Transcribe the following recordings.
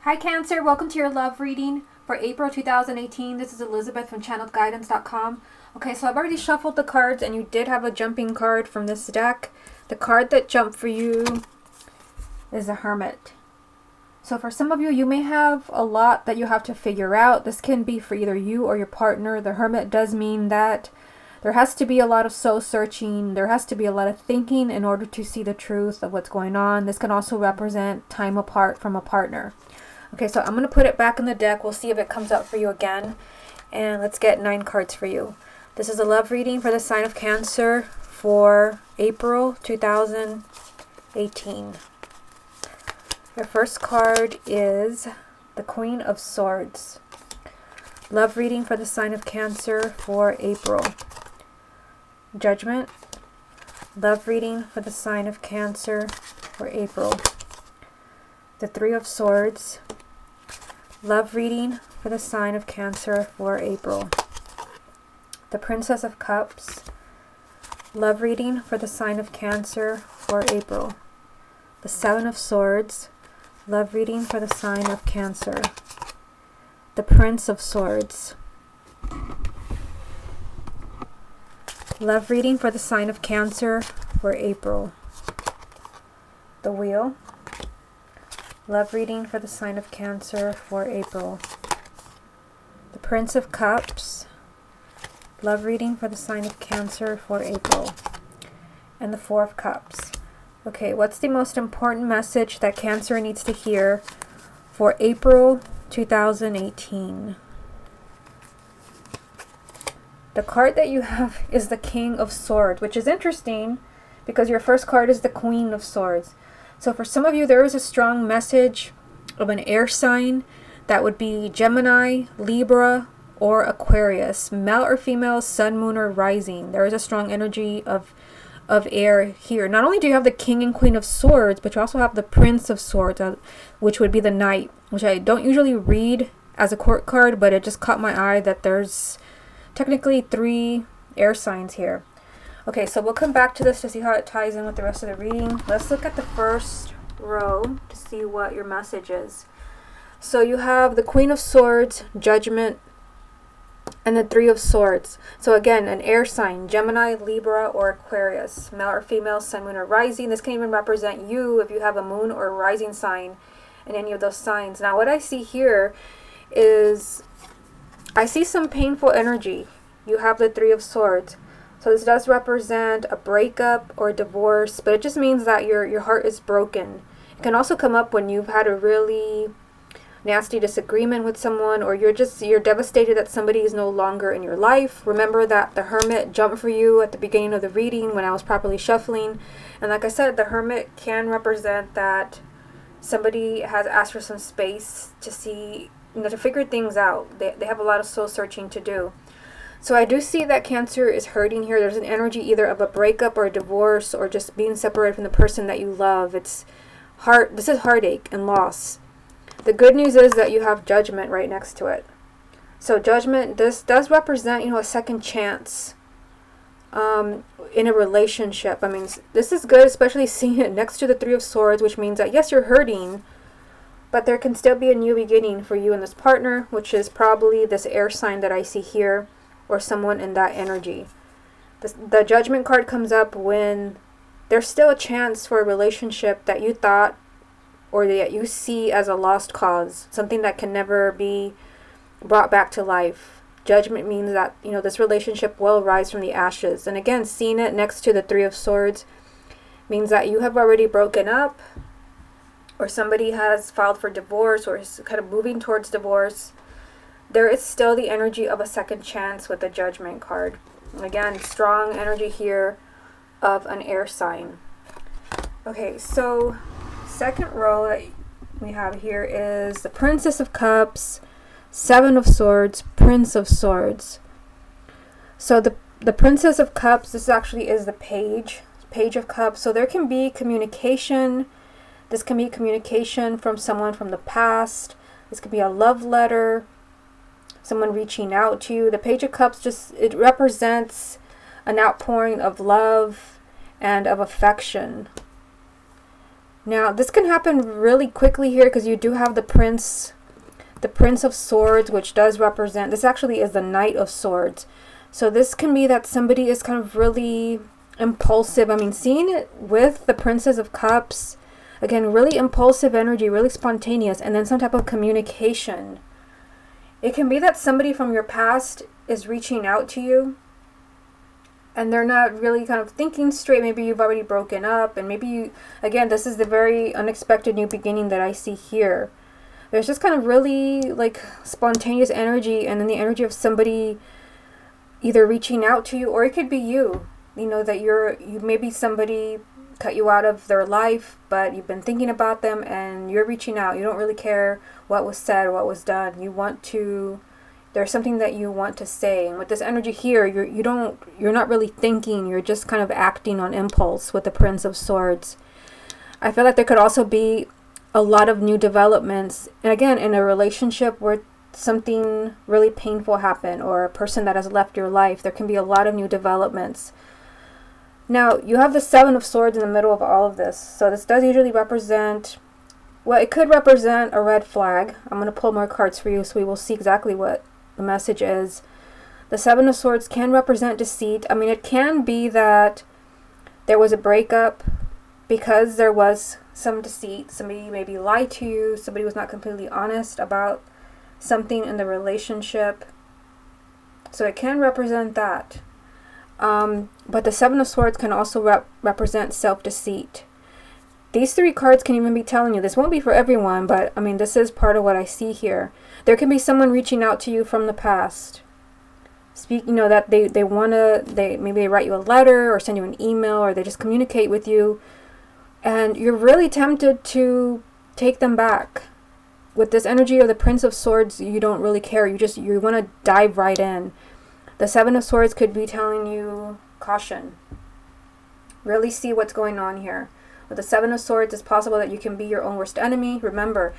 Hi Cancer, welcome to your love reading for April 2018. This is Elizabeth from channelguidance.com. Okay, so I've already shuffled the cards and you did have a jumping card from this deck. The card that jumped for you is the Hermit. So for some of you, you may have a lot that you have to figure out. This can be for either you or your partner. The Hermit does mean that there has to be a lot of soul searching. There has to be a lot of thinking in order to see the truth of what's going on. This can also represent time apart from a partner. Okay, so I'm going to put it back in the deck. We'll see if it comes out for you again. And let's get 9 cards for you. This is a love reading for the sign of Cancer for April 2018. Your first card is the Queen of Swords. Love reading for the sign of Cancer for April. Judgment. Love reading for the sign of Cancer for April. The Three of Swords. Love reading for the sign of Cancer for April. The Princess of Cups. Love reading for the sign of Cancer for April. The Seven of Swords. Love reading for the sign of Cancer. The Prince of Swords. Love reading for the sign of Cancer for April. The Wheel. Love reading for the sign of Cancer for April. The Prince of Cups. Love reading for the sign of Cancer for April. And the Four of Cups. Okay, what's the most important message that Cancer needs to hear for April 2018? The card that you have is the King of Swords, which is interesting because your first card is the Queen of Swords. So for some of you, there is a strong message of an air sign. That would be Gemini, Libra, or Aquarius. Male or female, sun, moon, or rising. There is a strong energy of air here. Not only do you have the King and Queen of Swords, but you also have the Prince of Swords, which would be the Knight, which I don't usually read as a court card, but it just caught my eye that there's technically 3 air signs here. Okay, so we'll come back to this to see how it ties in with the rest of the reading. Let's look at the first row to see what your message is. So you have the Queen of Swords, Judgment, and the Three of Swords. So again, an air sign, Gemini, Libra, or Aquarius. Male or female, sun, moon, or rising. This can even represent you if you have a moon or a rising sign in any of those signs. Now what I see here is I see some painful energy. You have the Three of Swords. So this does represent a breakup or a divorce, but it just means that your heart is broken. It can also come up when you've had a really nasty disagreement with someone, or you're devastated that somebody is no longer in your life. Remember that the Hermit jumped for you at the beginning of the reading when I was properly shuffling. And like I said, the Hermit can represent that somebody has asked for some space to see, to figure things out. They have a lot of soul searching to do. So I do see that Cancer is hurting here. There's an energy either of a breakup or a divorce or just being separated from the person that you love. This is heartache and loss. The good news is that you have Judgment right next to it. So Judgment, this does represent, a second chance in a relationship. I mean, this is good, especially seeing it next to the Three of Swords, which means that yes, you're hurting, but there can still be a new beginning for you and this partner, which is probably this air sign that I see here, or someone in that energy. The Judgment card comes up when there's still a chance for a relationship that you thought or that you see as a lost cause, something that can never be brought back to life. Judgment means that, this relationship will rise from the ashes. And again, seeing it next to the Three of Swords means that you have already broken up, or somebody has filed for divorce or is kind of moving towards divorce. There is still the energy of a second chance with the Judgment card. And again, strong energy here of an air sign. Okay, so second row that we have here is the Princess of Cups, Seven of Swords, Prince of Swords. So the Princess of Cups, this actually is the Page of Cups. So there can be communication. This can be communication from someone from the past. This could be a love letter, someone reaching out to you. The Page of Cups it represents an outpouring of love and of affection. Now, this can happen really quickly here because you do have the Prince of Swords, which does represent, this actually is the Knight of Swords. So this can be that somebody is kind of really impulsive. I mean, seeing it with the Princess of Cups, again, really impulsive energy, really spontaneous, and then some type of communication. It can be that somebody from your past is reaching out to you and they're not really kind of thinking straight. Maybe you've already broken up, and maybe you, again, this is the very unexpected new beginning that I see here. There's just kind of really like spontaneous energy, and then the energy of somebody either reaching out to you, or it could be you. You know, that you maybe somebody cut you out of their life, but you've been thinking about them and you're reaching out. You don't really care what was said, what was done. You want to, there's something that you want to say. And with this energy here, you're not really thinking, you're just kind of acting on impulse with the Prince of Swords. I feel like there could also be a lot of new developments, and again, in a relationship where something really painful happened, or a person that has left your life, there can be a lot of new developments. Now, you have the Seven of Swords in the middle of all of this. So this does usually represent, well, it could represent a red flag. I'm going to pull more cards for you so we will see exactly what the message is. The Seven of Swords can represent deceit. I mean, it can be that there was a breakup because there was some deceit. Somebody maybe lied to you. Somebody was not completely honest about something in the relationship. So it can represent that. But the Seven of Swords can also represent self-deceit. These three cards can even be telling you, this won't be for everyone, but I mean, this is part of what I see here. There can be someone reaching out to you from the past. You know, that maybe they write you a letter or send you an email, or they just communicate with you, and you're really tempted to take them back. With this energy of the Prince of Swords, you don't really care. You want to dive right in. The Seven of Swords could be telling you caution. Really see what's going on here. With the Seven of Swords, it's possible that you can be your own worst enemy. Remember,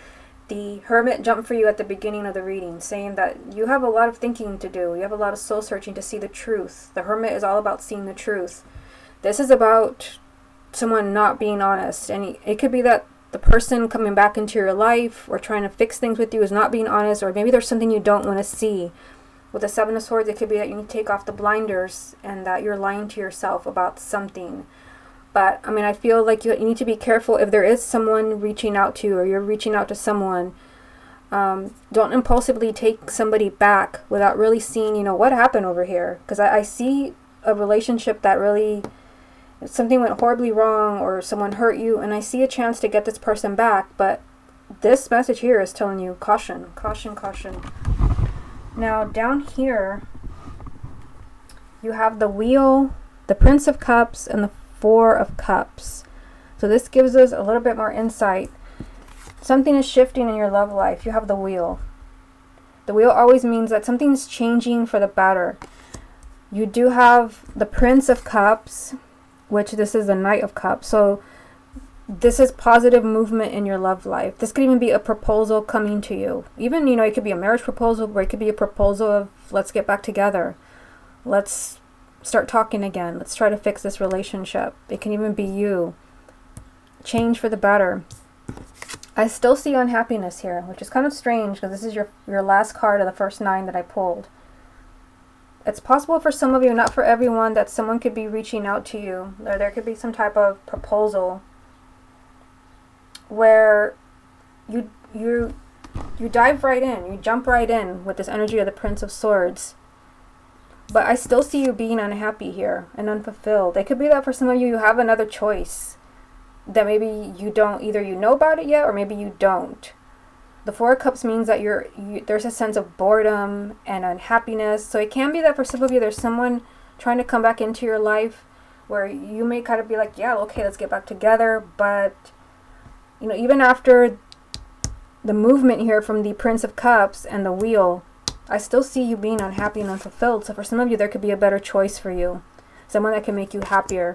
the Hermit jumped for you at the beginning of the reading, saying that you have a lot of thinking to do. You have a lot of soul searching to see the truth. The Hermit is all about seeing the truth. This is about someone not being honest. And it could be that the person coming back into your life or trying to fix things with you is not being honest, or maybe there's something you don't want to see. With the Seven of Swords, it could be that you need to take off the blinders and that you're lying to yourself about something. But, I mean, I feel like you need to be careful if there is someone reaching out to you, or you're reaching out to someone. Don't impulsively take somebody back without really seeing, you know, what happened over here. Because I see a relationship that really, something went horribly wrong, or someone hurt you, and I see a chance to get this person back. But this message here is telling you caution, caution, caution. Now, down here, you have the Wheel, the Prince of Cups, and the Four of Cups. So this gives us a little bit more insight. Something is shifting in your love life. You have the Wheel. The Wheel always means that something's changing for the better. You do have the Prince of Cups, which this is the Knight of Cups. So this is positive movement in your love life. This could even be a proposal coming to you. Even, you know, it could be a marriage proposal, or it could be a proposal of, let's get back together. Let's start talking again. Let's try to fix this relationship. It can even be you. Change for the better. I still see unhappiness here, which is kind of strange because this is your last card of the first 9 that I pulled. It's possible for some of you, not for everyone, that someone could be reaching out to you. Or there could be some type of proposal where you dive right in, you jump right in with this energy of the Prince of Swords. But I still see you being unhappy here and unfulfilled. It could be that for some of you, you have another choice that maybe you don't, either you know about it yet, or maybe you don't. The Four of Cups means that there's a sense of boredom and unhappiness. So it can be that for some of you, there's someone trying to come back into your life where you may kind of be like, yeah, okay, let's get back together. But, you know, even after the movement here from the Prince of Cups and the Wheel, I still see you being unhappy and unfulfilled. So for some of you, there could be a better choice for you. Someone that can make you happier.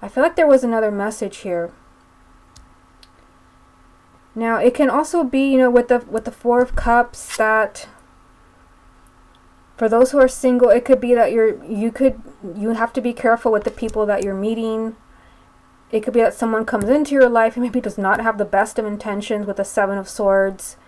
I feel like there was another message here. Now, it can also be, you know, with the Four of Cups, that for those who are single, it could be that you have to be careful with the people that you're meeting. It could be that someone comes into your life and maybe does not have the best of intentions with the Seven of Swords.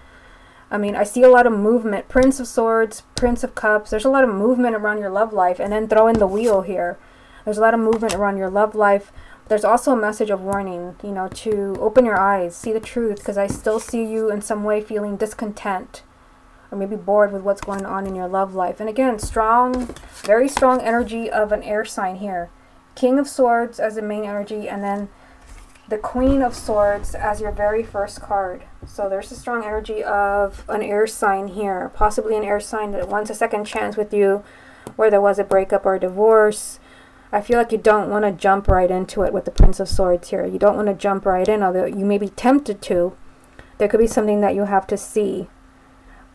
I mean, I see a lot of movement. Prince of Swords, Prince of Cups. There's a lot of movement around your love life. And then throw in the Wheel here. There's a lot of movement around your love life. There's also a message of warning, you know, to open your eyes, see the truth, because I still see you in some way feeling discontent or maybe bored with what's going on in your love life. And again, strong, very strong energy of an air sign here. King of Swords as the main energy, and then the Queen of Swords as your very first card. So there's a strong energy of an air sign here, possibly an air sign that wants a second chance with you, where there was a breakup or a divorce. I feel like you don't want to jump right into it with the Prince of Swords here. You don't want to jump right in, although you may be tempted to. There could be something that you have to see.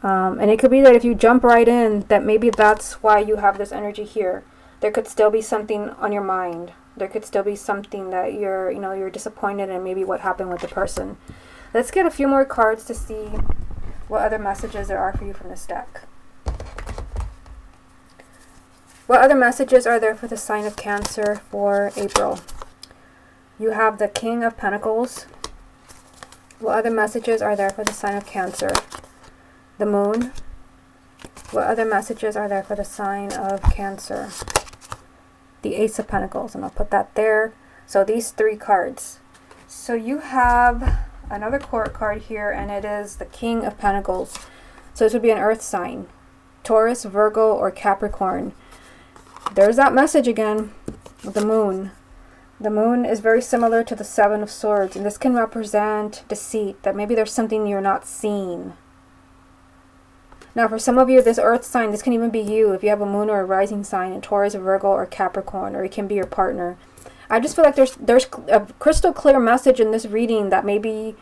And it could be that if you jump right in, that maybe that's why you have this energy here. There could still be something on your mind. There could still be something that you're disappointed in, maybe what happened with the person. Let's get a few more cards to see what other messages there are for you from this deck. What other messages are there for the sign of Cancer for April? You have the King of Pentacles. What other messages are there for the sign of Cancer? The Moon. What other messages are there for the sign of Cancer? The Ace of Pentacles, and I'll put that there. So these three cards. So you have another court card here, and it is the King of Pentacles. So this would be an earth sign. Taurus, Virgo, or Capricorn. There's that message again with the Moon. The Moon is very similar to the Seven of Swords, and this can represent deceit, that maybe there's something you're not seeing. Now, for some of you, this earth sign, this can even be you if you have a moon or a rising sign in Taurus, Virgo, or Capricorn, or it can be your partner. I just feel like there's a crystal clear message in this reading that maybe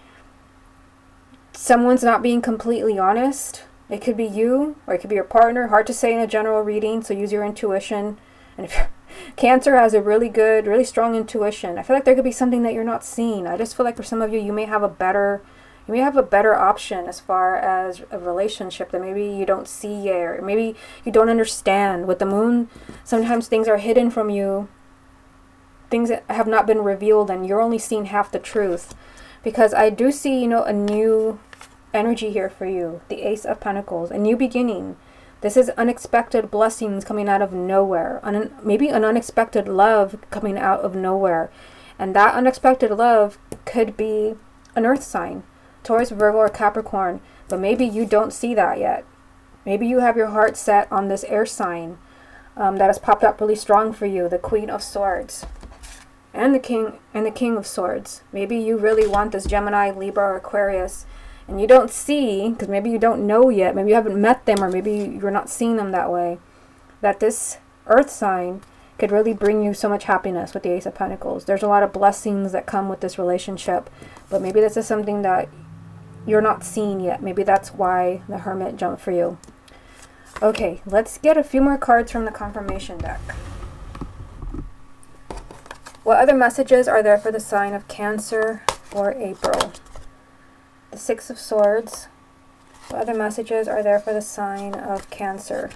someone's not being completely honest. It could be you, or it could be your partner. Hard to say in a general reading, so use your intuition. And if Cancer has a really good, really strong intuition, I feel like there could be something that you're not seeing. I just feel like for some of you, you may have a better option as far as a relationship that maybe you don't see yet, or maybe you don't understand. With the Moon, sometimes things are hidden from you, things that have not been revealed, and you're only seeing half the truth. Because I do see, a new energy here for you. The Ace of Pentacles, a new beginning. This is unexpected blessings coming out of nowhere. Maybe an unexpected love coming out of nowhere. And that unexpected love could be an earth sign. Taurus, Virgo, or Capricorn. But maybe you don't see that yet. Maybe you have your heart set on this air sign that has popped up really strong for you. The Queen of Swords. And the King of Swords. Maybe you really want this Gemini, Libra, or Aquarius. And you don't see, because maybe you don't know yet. Maybe you haven't met them, or maybe you're not seeing them that way. That this earth sign could really bring you so much happiness with the Ace of Pentacles. There's a lot of blessings that come with this relationship. But maybe this is something that you're not seeing yet. Maybe that's why the Hermit jumped for you. Okay, let's get a few more cards from the confirmation deck. What other messages are there for the sign of Cancer for April? The Six of Swords. What other messages are there for the sign of Cancer?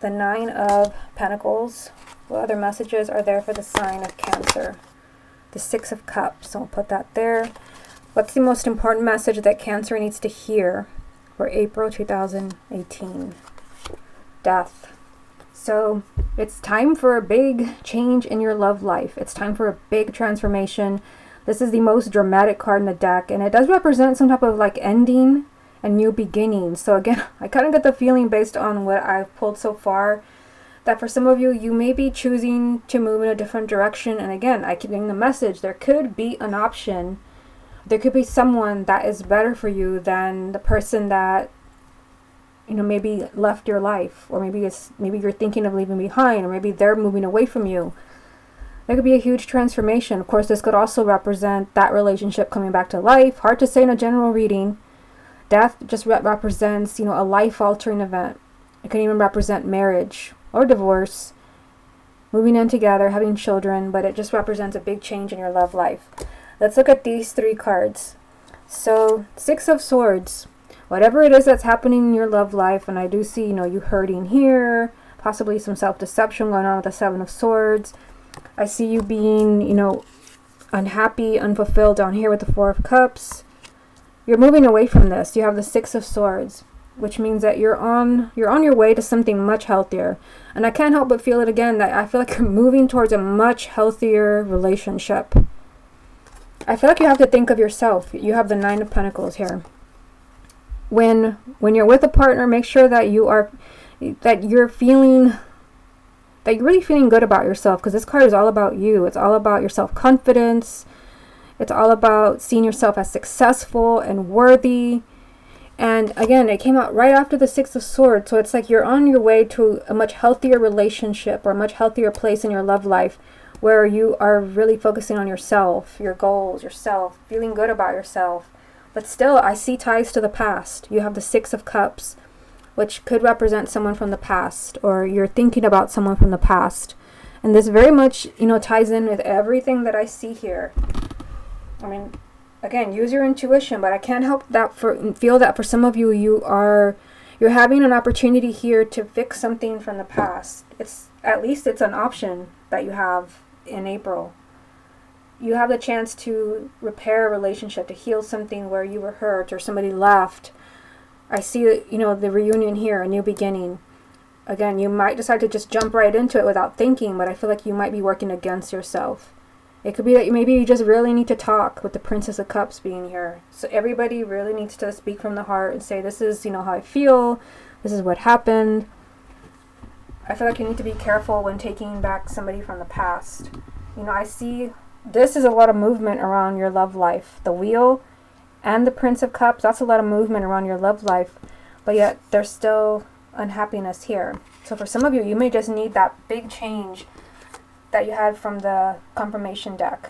The Nine of Pentacles. What other messages are there for the sign of Cancer? The Six of Cups. So I'll put that there. What's the most important message that Cancer needs to hear for April 2018? Death. So it's time for a big change in your love life. It's time for a big transformation. This is the most dramatic card in the deck, and it does represent some type of like ending and new beginning. So again, I kind of get the feeling based on what I've pulled so far that for some of you, you may be choosing to move in a different direction. And again, I keep getting the message, there could be an option. There could be someone that is better for you than the person that maybe left your life, or maybe you're thinking of leaving behind, or maybe they're moving away from you. There could be a huge transformation. Of course, this could also represent that relationship coming back to life. Hard to say in a general reading. Death just represents, a life-altering event. It can even represent marriage or divorce, moving in together, having children, but it just represents a big change in your love life. Let's look at these three cards. So, Six of Swords. Whatever it is that's happening in your love life, and I do see, you hurting here, possibly some self-deception going on with the Seven of Swords. I see you being, unhappy, unfulfilled down here with the Four of Cups. You're moving away from this. You have the Six of Swords, which means that you're on your way to something much healthier. And I can't help but feel it again, that I feel like you're moving towards a much healthier relationship. I feel like you have to think of yourself. You have the Nine of Pentacles here. When you're with a partner, make sure that you're really feeling good about yourself, because this card is all about you. It's all about your self-confidence. It's all about seeing yourself as successful and worthy. And again, it came out right after the Six of Swords. So it's like you're on your way to a much healthier relationship, or a much healthier place in your love life, where you are really focusing on yourself, your goals, yourself, feeling good about yourself. But still, I see ties to the past. You have the Six of Cups, which could represent someone from the past, or you're thinking about someone from the past. And this very much, ties in with everything that I see here. I mean, again, use your intuition, but I can't help feel that for some of you, you're having an opportunity here to fix something from the past. At least it's an option that you have in April. You have the chance to repair a relationship, to heal something where you were hurt or somebody left. I see, the reunion here, a new beginning. Again, you might decide to just jump right into it without thinking, but I feel like you might be working against yourself. It could be that maybe you just really need to talk, with the Princess of Cups being here. So everybody really needs to speak from the heart and say, this is, how I feel. This is what happened. I feel like you need to be careful when taking back somebody from the past. I see this is a lot of movement around your love life. The Wheel and the Prince of Cups, that's a lot of movement around your love life. But yet there's still unhappiness here. So for some of you, you may just need that big change that you had from the confirmation deck.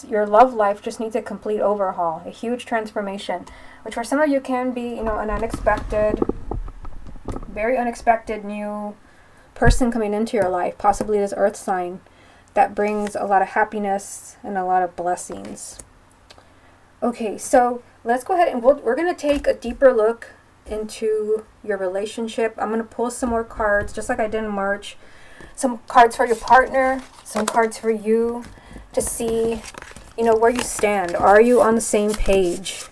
Your love life just needs a complete overhaul, a huge transformation, which for some of you can be, an unexpected, very unexpected new person coming into your life, possibly this earth sign that brings a lot of happiness and a lot of blessings. Okay, so let's go ahead and we're going to take a deeper look into your relationship. I'm going to pull some more cards, just like I did in March. Some cards for your partner, some cards for you, to see, where you stand. Are you on the same page?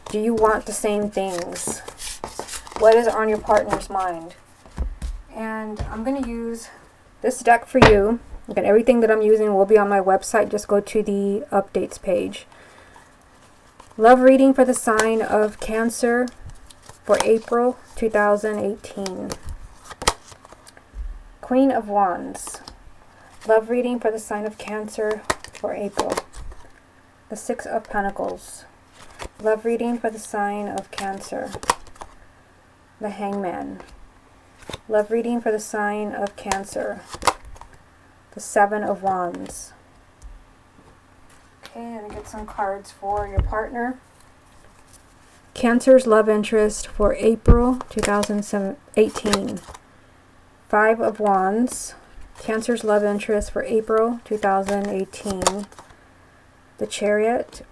Do you want the same things? What is on your partner's mind? And I'm going to use this deck for you. Again, everything that I'm using will be on my website. Just go to the updates page. Love reading for the sign of Cancer for April 2018. Queen of Wands. Love reading for the sign of Cancer for April. The Six of Pentacles. Love reading for the sign of Cancer. The Hangman. Love reading for the sign of Cancer. The Seven of Wands. Okay, I'm going to get some cards for your partner. Cancer's love interest for April 2018. Five of Wands. Cancer's love interest for April 2018. The Chariot.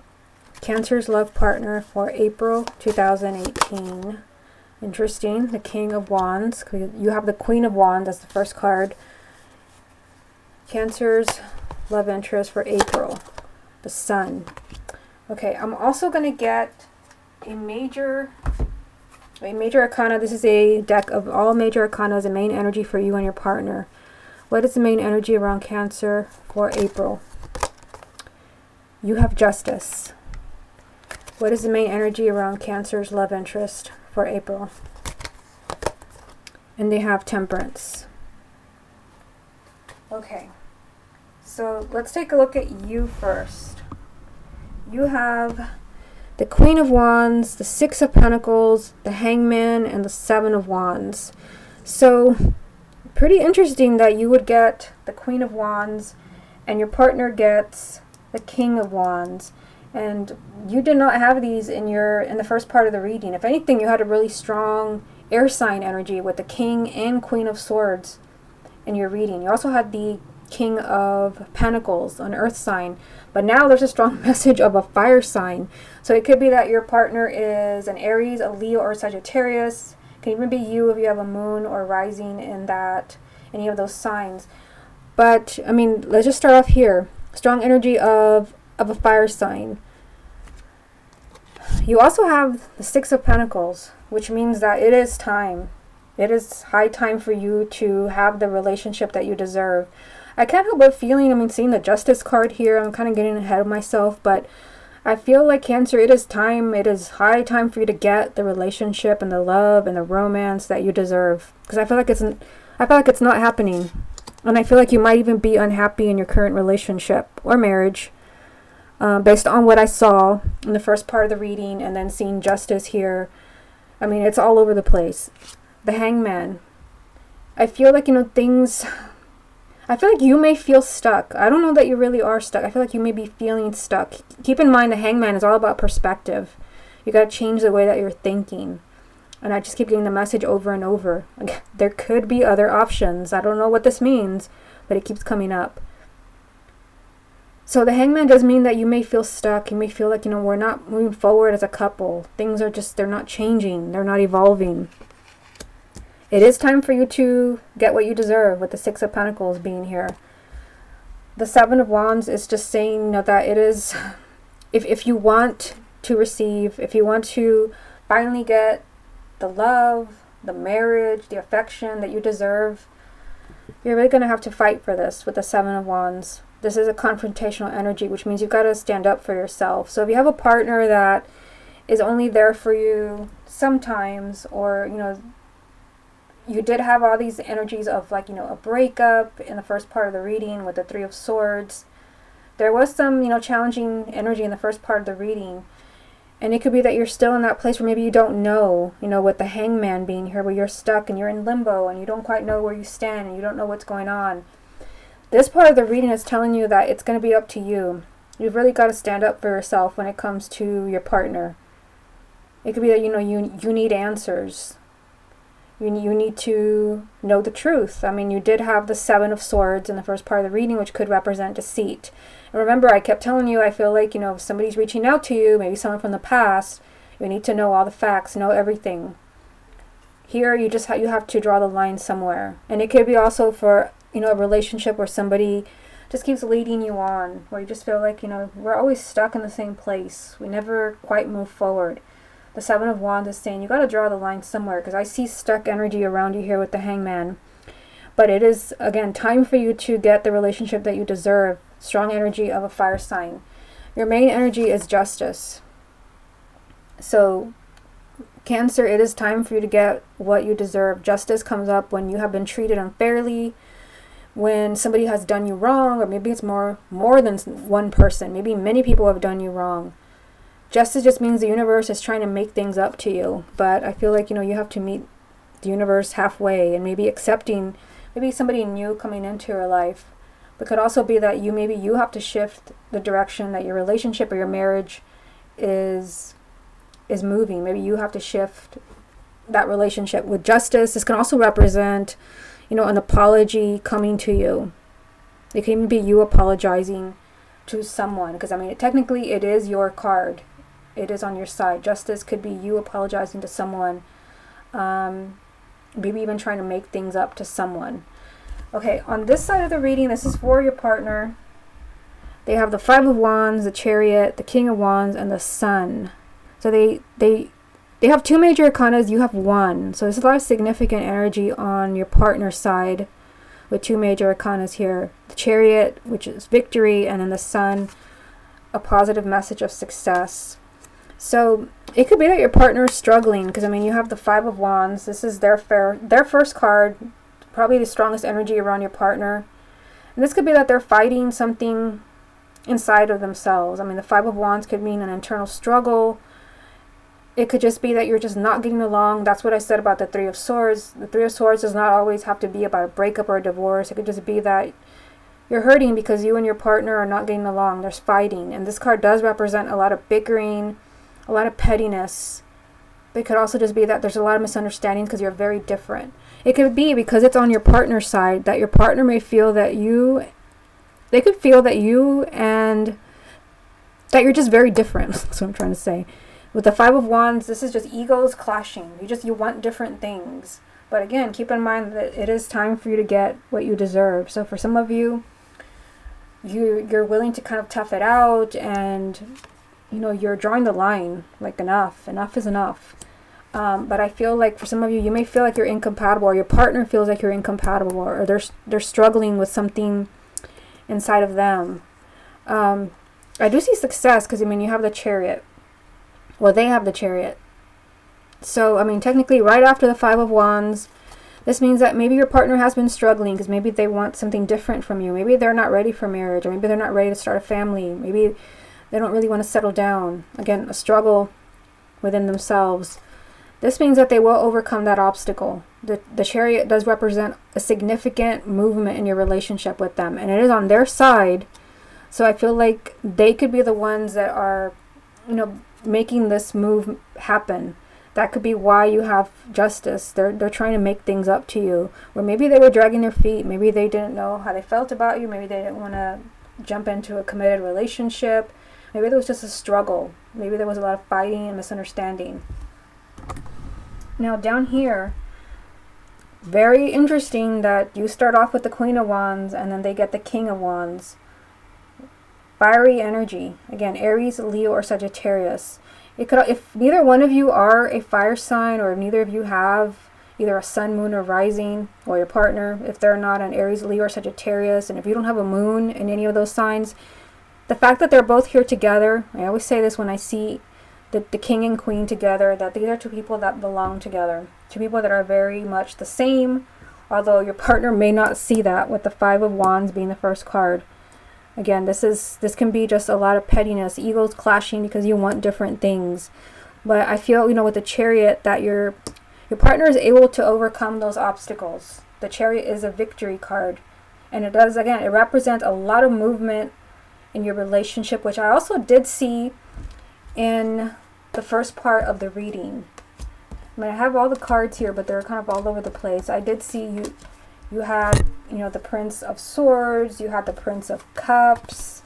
Cancer's love partner for April 2018. Interesting. The King of Wands. You have the Queen of Wands as the first card. Cancer's love interest for April. The Sun. Okay, I'm also going to get a major arcana. This is a deck of all major arcana, the main energy for you and your partner. What is the main energy around Cancer for April? You have Justice. What is the main energy around Cancer's love interest for April? And they have Temperance. Okay. So let's take a look at you first. You have the Queen of Wands, the Six of Pentacles, the Hangman, and the Seven of Wands. So pretty interesting that you would get the Queen of Wands and your partner gets the King of Wands. And you did not have these in the first part of the reading. If anything, you had a really strong air sign energy with the King and Queen of Swords in your reading. You also had the King of Pentacles, an earth sign, but now there's a strong message of a fire sign. So it could be that your partner is an Aries, a Leo, or Sagittarius. It can even be you if you have a moon or rising in any of those signs. But I mean, let's just start off here. Strong energy of a fire sign. You also have the Six of Pentacles, which means that it is time. It is high time for you to have the relationship that you deserve. I can't help but feeling, I mean, seeing the Justice card here, I'm kind of getting ahead of myself, but I feel like Cancer, it is time. It is high time for you to get the relationship and the love and the romance that you deserve. Because I feel like it's not happening. And I feel like you might even be unhappy in your current relationship or marriage. Based on what I saw in the first part of the reading and then seeing Justice here. I mean, it's all over the place. The Hangman. I feel like, I feel like you may feel stuck. I don't know that you really are stuck. I feel like you may be feeling stuck. Keep in mind, the Hangman is all about perspective. You got to change the way that you're thinking. And I just keep getting the message over and over. Like, there could be other options. I don't know what this means, but it keeps coming up. So the Hangman does mean that you may feel stuck. You may feel like, we're not moving forward as a couple. Things are just, they're not changing. They're not evolving. It is time for you to get what you deserve with the Six of Pentacles being here. The Seven of Wands is just saying that it is, if you want to receive, if you want to finally get the love, the marriage, the affection that you deserve, you're really going to have to fight for this with the Seven of Wands. This is a confrontational energy, which means you've got to stand up for yourself. So if you have a partner that is only there for you sometimes, or, you did have all these energies of a breakup in the first part of the reading with the Three of Swords. There was some, challenging energy in the first part of the reading. And it could be that you're still in that place where maybe you don't know, with the Hangman being here, where you're stuck and you're in limbo and you don't quite know where you stand and you don't know what's going on. This part of the reading is telling you that it's going to be up to you. You've really got to stand up for yourself when it comes to your partner. It could be that, you need answers. You need to know the truth. I mean, you did have the Seven of Swords in the first part of the reading, which could represent deceit. And remember, I kept telling you, I feel like, if somebody's reaching out to you, maybe someone from the past, you need to know all the facts, know everything. Here, you have to draw the line somewhere. And it could be also for, a relationship where somebody just keeps leading you on, where you just feel like, we're always stuck in the same place. We never quite move forward. The Seven of Wands is saying you got to draw the line somewhere, because I see stuck energy around you here with the Hangman. But it is, again, time for you to get the relationship that you deserve. Strong energy of a fire sign. Your main energy is Justice. So, Cancer, it is time for you to get what you deserve. Justice comes up when you have been treated unfairly, when somebody has done you wrong, or maybe it's more than one person. Maybe many people have done you wrong. Justice just means the universe is trying to make things up to you. But I feel like, you have to meet the universe halfway and maybe accepting maybe somebody new coming into your life. But it could also be that you have to shift the direction that your relationship or your marriage is moving. Maybe you have to shift that relationship. With Justice, this can also represent, an apology coming to you. It can even be you apologizing to someone. Because, technically it is your card. It is on your side. Justice could be you apologizing to someone. Maybe even trying to make things up to someone. Okay, on this side of the reading, this is for your partner. They have the Five of Wands, the Chariot, the King of Wands, and the Sun. So they have two major arcanas. You have one. So there's a lot of significant energy on your partner's side with two major arcanas here. The Chariot, which is victory, and then the Sun, a positive message of success. So it could be that your partner is struggling, because you have the Five of Wands. This is their first card, probably the strongest energy around your partner. And this could be that they're fighting something inside of themselves. The Five of Wands could mean an internal struggle. It could just be that you're just not getting along. That's what I said about the Three of Swords. The Three of Swords does not always have to be about a breakup or a divorce. It could just be that you're hurting because you and your partner are not getting along. There's fighting. And this card does represent a lot of bickering, a lot of pettiness. It could also just be that there's a lot of misunderstandings because you're very different. It could be because it's on your partner's side that your partner may feel that they could feel that you and that you're just very different. That's what I'm trying to say. With the Five of Wands, this is just egos clashing. You want different things. But again, keep in mind that it is time for you to get what you deserve. So for some of you, you're willing to kind of tough it out, and you're drawing the line, like enough is enough. But I feel like for some of you, you may feel like you're incompatible, or your partner feels like you're incompatible, or they're struggling with something inside of them. I do see success, because you have the Chariot. Well, they have the Chariot. So technically right after the Five of Wands, this means that maybe your partner has been struggling, because maybe they want something different from you. Maybe they're not ready for marriage, or maybe they're not ready to start a family. Maybe they don't really want to settle down. Again, a struggle within themselves. This means that they will overcome that obstacle. The Chariot does represent a significant movement in your relationship with them, and it is on their side. So I feel like they could be the ones that are, making this move happen. That could be why you have Justice. They're trying to make things up to you. Or maybe they were dragging their feet. Maybe they didn't know how they felt about you. Maybe they didn't want to jump into a committed relationship. Maybe there was just a struggle. Maybe there was a lot of fighting and misunderstanding. Now down here, very interesting that you start off with the Queen of Wands and then they get the King of Wands. Fiery energy. Again, Aries, Leo, or Sagittarius. It could, if neither one of you are a fire sign, or if neither of you have either a sun, moon, or rising, or your partner, if they're not an Aries, Leo, or Sagittarius, and if you don't have a moon in any of those signs, the fact that they're both here together, I always say this when I see the king and queen together, that these are two people that belong together. Two people that are very much the same, although your partner may not see that, with the Five of Wands being the first card. Again, this can be just a lot of pettiness, egos clashing because you want different things. But I feel, with the Chariot, that your partner is able to overcome those obstacles. The Chariot is a victory card. And it does, again, it represents a lot of movement in your relationship, which I also did see in the first part of the reading. I have all the cards here, but they're kind of all over the place. I did see you had, the Prince of Swords, you had the Prince of Cups,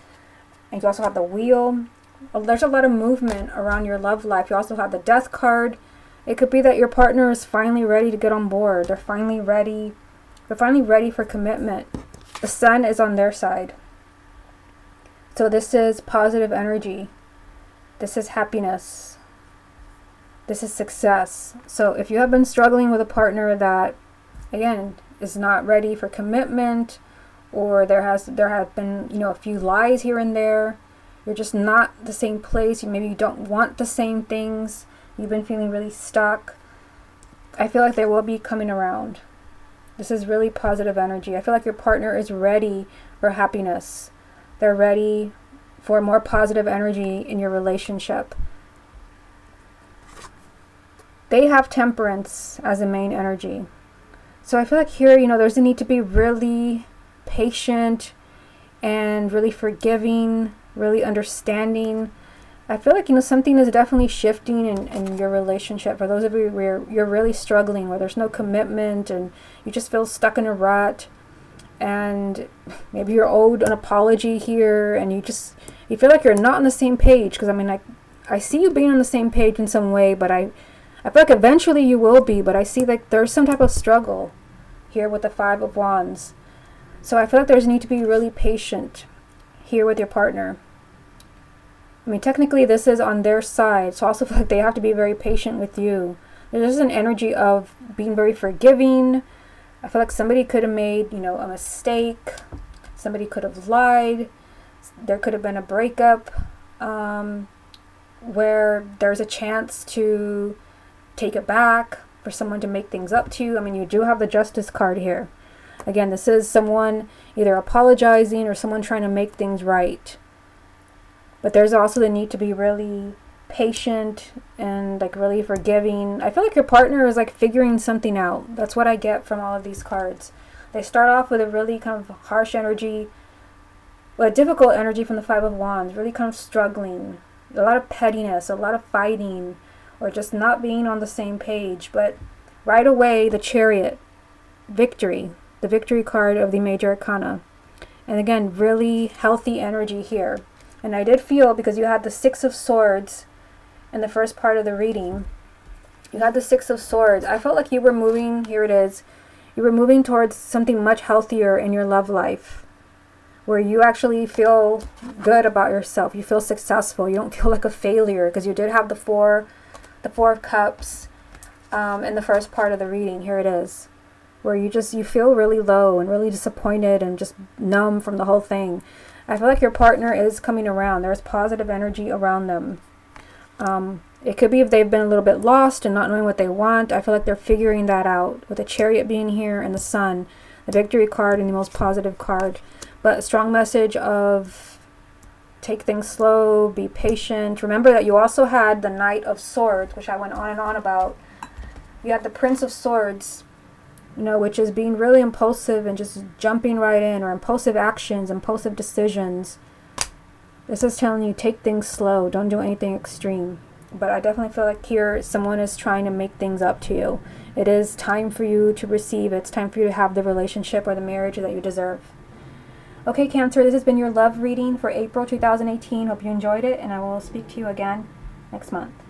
and you also have the Wheel. There's a lot of movement around your love life. You also have the Death card. It could be that your partner is finally ready to get on board. They're finally ready for commitment. The Sun is on their side. So this is positive energy. This is happiness. This is success. So if you have been struggling with a partner that, again, is not ready for commitment, or there have been, a few lies here and there, you're just not the same place, maybe you don't want the same things, you've been feeling really stuck, I feel like they will be coming around. This is really positive energy. I feel like your partner is ready for happiness. They're ready for more positive energy in your relationship. They have Temperance as a main energy. So I feel like here, there's a need to be really patient and really forgiving, really understanding. I feel like, something is definitely shifting in your relationship. For those of you where you're really struggling, where there's no commitment and you just feel stuck in a rut, and maybe you're owed an apology here, and you feel like you're not on the same page. Because I see you being on the same page in some way, but I feel like eventually you will be, but I see like there's some type of struggle here with the Five of Wands. So I feel like there's a need to be really patient here with your partner. Technically this is on their side, so I also feel like they have to be very patient with you. There's an energy of being very forgiving. I feel like somebody could have made, a mistake. Somebody could have lied. There could have been a breakup where there's a chance to take it back, for someone to make things up to you. You do have the Justice card here. Again, this is someone either apologizing or someone trying to make things right. But there's also the need to be really patient and really forgiving. I feel like your partner is figuring something out. That's what I get from all of these cards. They start off with a really kind of harsh energy, a difficult energy from the Five of Wands, really kind of struggling. A lot of pettiness, a lot of fighting, or just not being on the same page. But right away, the Chariot, victory, the victory card of the Major Arcana. And again, really healthy energy here. And I did feel, because you had the Six of Swords in the first part of the reading, you had the Six of Swords. I felt like you were moving, here it is, you were moving towards something much healthier in your love life. where you actually feel good about yourself. You feel successful. You don't feel like a failure, because you did have the Four of Cups in the first part of the reading. Here it is, where you feel really low and really disappointed and just numb from the whole thing. I feel like your partner is coming around. There's positive energy around them. It could be if they've been a little bit lost and not knowing what they want. I feel like they're figuring that out, with the Chariot being here and the Sun, the Victory card, and the most positive card. But a strong message of take things slow, be patient. Remember that you also had the Knight of Swords, which I went on and on about. You had the Prince of Swords, which is being really impulsive and just jumping right in, or impulsive actions, impulsive decisions. This is telling you take things slow, don't do anything extreme. But I definitely feel like here someone is trying to make things up to you. It is time for you to receive. It's time for you to have the relationship or the marriage that you deserve. Okay, Cancer, this has been your love reading for April 2018. Hope you enjoyed it, and I will speak to you again next month.